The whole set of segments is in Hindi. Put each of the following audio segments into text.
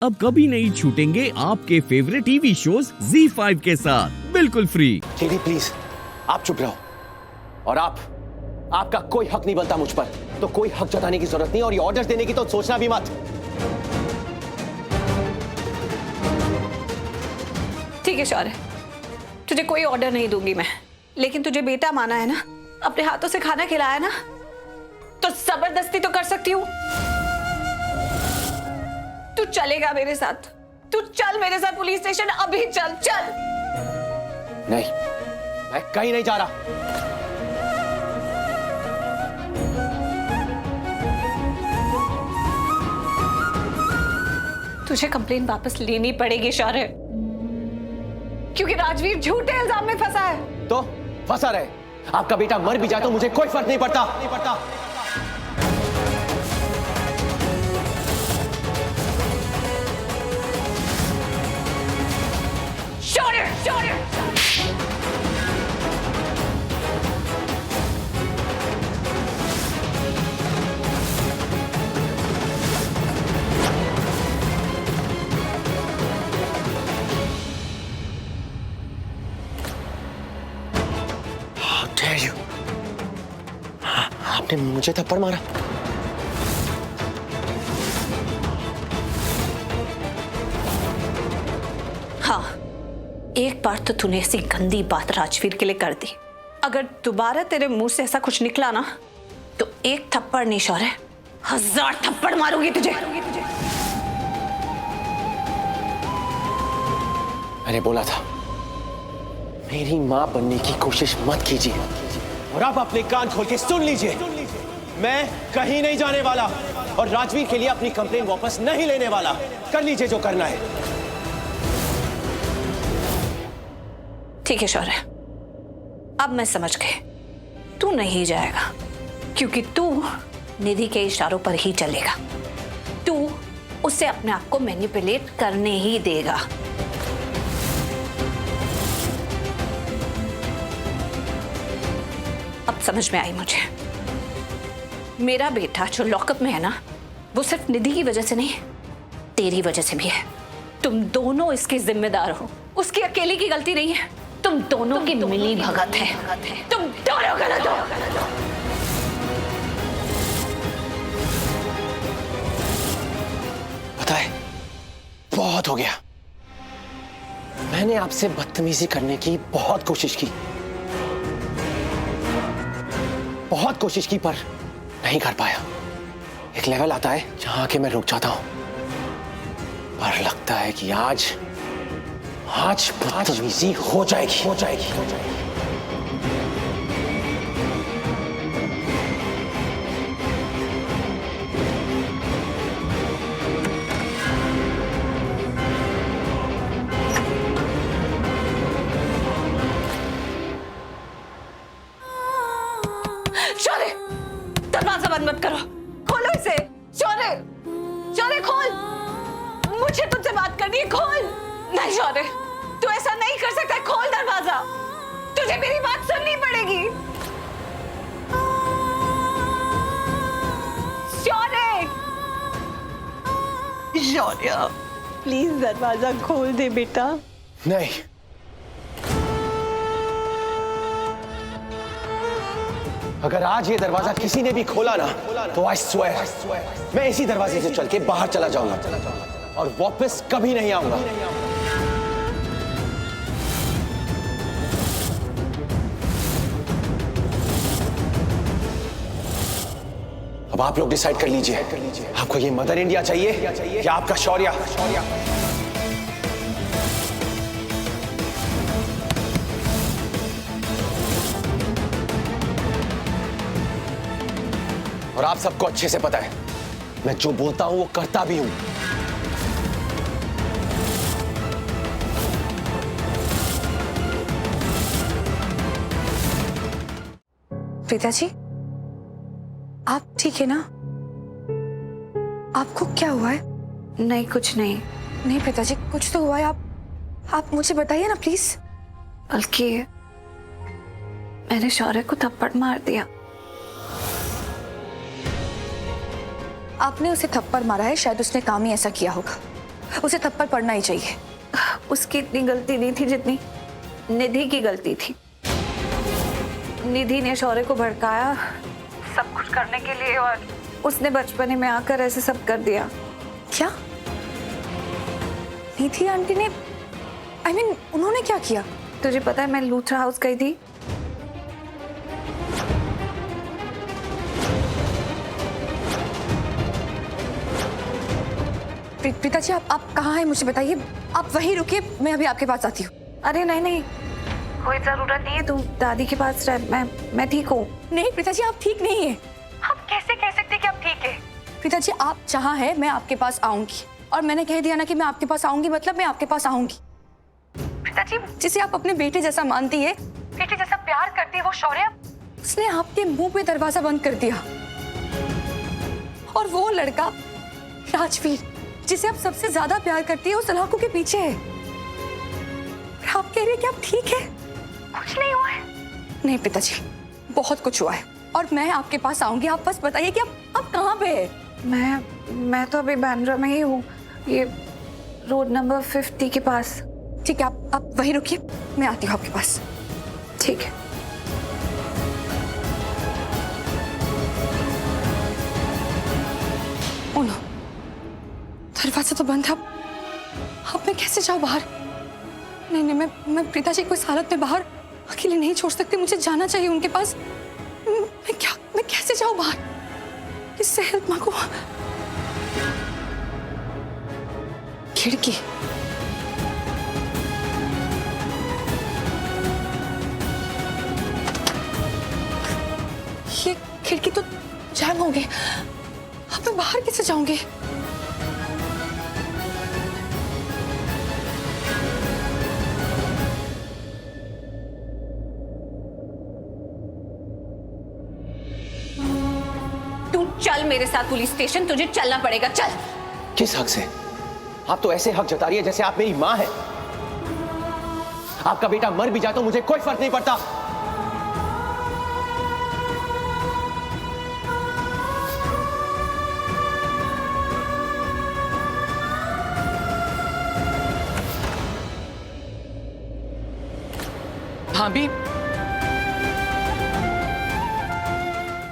अब कभी नहीं छूटेंगे आपके फेवरेट टीवी शोज ZEE5 के साथ बिल्कुल फ्री। दीदी प्लीज आप चुप रहो। और आपका कोई हक नहीं बनता मुझ पर, तो कोई हक जताने की जरूरत नहीं और ये ऑर्डर्स देने की तो सोचना भी मत। ठीक है शौर्य, तुझे कोई ऑर्डर नहीं दूंगी मैं, लेकिन तुझे बेटा माना है ना, अपने हाथों से खाना खिलाया ना, तो जबरदस्ती तो कर सकती हूँ। तू चलेगा मेरे साथ? तू चल मेरे साथ पुलिस स्टेशन, अभी चल चल। नहीं, मैं कहीं नहीं जा रहा। तुझे कंप्लेन वापस लेनी पड़ेगी शौर्य, क्योंकि राजवीर झूठे इल्जाम में फंसा है। तो फंसा रहे, आपका बेटा मर भी जाए तो मुझे कोई फर्क नहीं पड़ता। शौर्य, शौर्य, How dare you? आपने मुझे थप्पड़ मारा। हाँ, एक बार तो तूने ऐसी गंदी बात राजवीर के लिए कर दी। अगर दोबारा तेरे मुंह से ऐसा कुछ निकला ना, तो एक थप्पड़ नहीं शौर्य, 1000 थप्पड़ मारूंगी तुझे। मैंने बोला था, मेरी मां बनने की कोशिश मत कीजिए। और आप अपने कान खोल के सुन लीजिए, मैं कहीं नहीं जाने वाला और राजवीर के लिए अपनी कंप्लेन वापस नहीं लेने वाला। कर लीजिए जो करना है। ठीक है शौर्य, अब मैं समझ गई, तू नहीं जाएगा, क्योंकि तू निधि के इशारों पर ही चलेगा। तू उसे अपने आप को मैनिपुलेट करने ही देगा। अब समझ में आई मुझे, मेरा बेटा जो लॉकअप में है ना, वो सिर्फ निधि की वजह से नहीं, तेरी वजह से भी है। तुम दोनों इसके जिम्मेदार हो, उसकी अकेली की गलती नहीं है, तुम दोनों की मिली भगत है। तुम दोनों गलत हो। पता है, बहुत हो गया। मैंने आपसे बदतमीजी करने की बहुत कोशिश की, पर नहीं कर पाया। एक लेवल आता है जहां आके मैं रुक जाता हूं, पर लगता है कि आज बदतमीजी हो जाएगी। शौर्य, दरवाजा बंद मत करो, खोलो इसे। शौर्य, शौर्य खोल, मुझे तुझसे बात करनी है, खोल। नहीं शौर्य, तू ऐसा नहीं कर सकता, खोल दरवाजा, तुझे मेरी बात सुननी पड़ेगी। शौर्य, शौर्य प्लीज दरवाजा खोल दे बेटा। नहीं, अगर आज ये दरवाजा किसी ने भी खोला ना, तो आई स्वेयर मैं इसी दरवाजे से चल के बाहर चला जाऊंगा और वापस कभी नहीं आऊंगा। अब आप लोग डिसाइड कर लीजिए, आपको ये मदर इंडिया चाहिए या आपका शौर्य? और आप सबको अच्छे से पता है, मैं जो बोलता हूं वो करता भी हूं। पिताजी, आप ठीक है ना? आपको क्या हुआ है? नहीं कुछ नहीं। नहीं पिताजी, कुछ तो हुआ है। आप मुझे बताइए ना प्लीज। बल्कि मैंने शौर्य को थप्पड़ मार दिया। आपने उसे थप्पड़ मारा है, शायद उसने काम ही ऐसा किया होगा। उसे थप्पड़ पड़ना ही चाहिए। उसकी इतनी गलती नहीं थी जितनी निधि की गलती थी। निधि ने शौर्य को भड़काया सब कुछ करने के लिए, और उसने बचपने में आकर ऐसे सब कर दिया। क्या निधि आंटी ने, उन्होंने क्या किया? तुझे पता है मैं लूथरा हाउस गई थी। प्रीता जी, आप कहाँ हैं मुझे बताइए। आप वहीं रुकिए, मैं अभी आपके पास आती हूँ। अरे नहीं नहीं, कोई जरूरत नहीं है, तुम दादी के पास रह, मैं ठीक हूँ। नहीं प्रीता जी, आप ठीक नहीं है। आप कैसे कह सकते कि आप ठीक है? प्रीता जी, आप जहाँ हैं मैं आपके पास आऊंगी, और मैंने कह दिया ना कि मैं आपके पास आऊंगी, मतलब मैं आपके पास आऊंगी। प्रीता जी, जिसे आप अपने बेटे जैसा मानती है, बेटे जैसा प्यार करती है, वो शौर्य, उसने आपके मुंह पे दरवाजा बंद कर दिया। और वो लड़का राजवीर, जिसे आप सबसे ज्यादा प्यार करती है, वो सलाखों के पीछे है। आप कह रही है कि आप ठीक है? कुछ नहीं हुआ है। नहीं प्रीता जी, बहुत कुछ हुआ है, और मैं आपके पास आऊंगी। आप बस बताइए कि आप कहाँ पे है? मैं तो अभी बांद्रा में ही हूँ, ये रोड नंबर 50 के पास। ठीक है, आप वहीं रुकिए, मैं आती हूँ आपके पास। ठीक है। ओ नो, दरवाजा तो बंद है। अब मैं कैसे जाऊँ बाहर? नहीं, मैं प्रीता जी को इस हालत में बाहर अकेले नहीं छोड़ सकती। मुझे जाना चाहिए उनके पास। मैं कैसे जाऊँ बाहर? किससे हेल्प मांगू? खिड़की, ये खिड़की तो जैम हो गई। अब मैं बाहर कैसे जाऊंगी? तू चल मेरे साथ पुलिस स्टेशन, तुझे चलना पड़ेगा, चल। किस हक से? आप तो ऐसे हक जता रही है जैसे आप मेरी मां है। आपका बेटा मर भी जाए तो मुझे कोई फर्क नहीं पड़ता।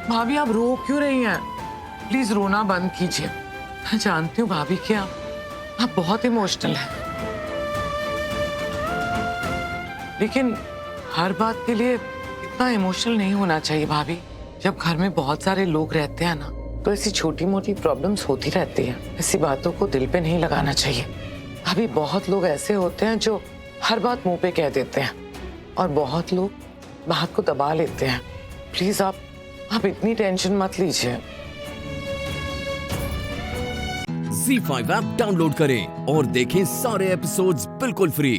भाभी आप रो क्यों रही हैं? प्लीज रोना बंद कीजिए। मैं जानती हूँ भाभी कि आप बहुत इमोशनल हैं, लेकिन हर बात के लिए इतना इमोशनल नहीं होना चाहिए भाभी। जब घर में बहुत सारे लोग रहते हैं ना, तो ऐसी छोटी मोटी प्रॉब्लम्स होती रहती हैं। ऐसी बातों को दिल पे नहीं लगाना चाहिए। भाभी बहुत लोग ऐसे होते हैं जो हर बात मुंह पे कह देते हैं, और बहुत लोग बात को दबा लेते हैं। प्लीज आप इतनी टेंशन मत लीजिए। ZEE5 ऐप डाउनलोड करें और देखें सारे एपिसोड्स बिल्कुल फ्री।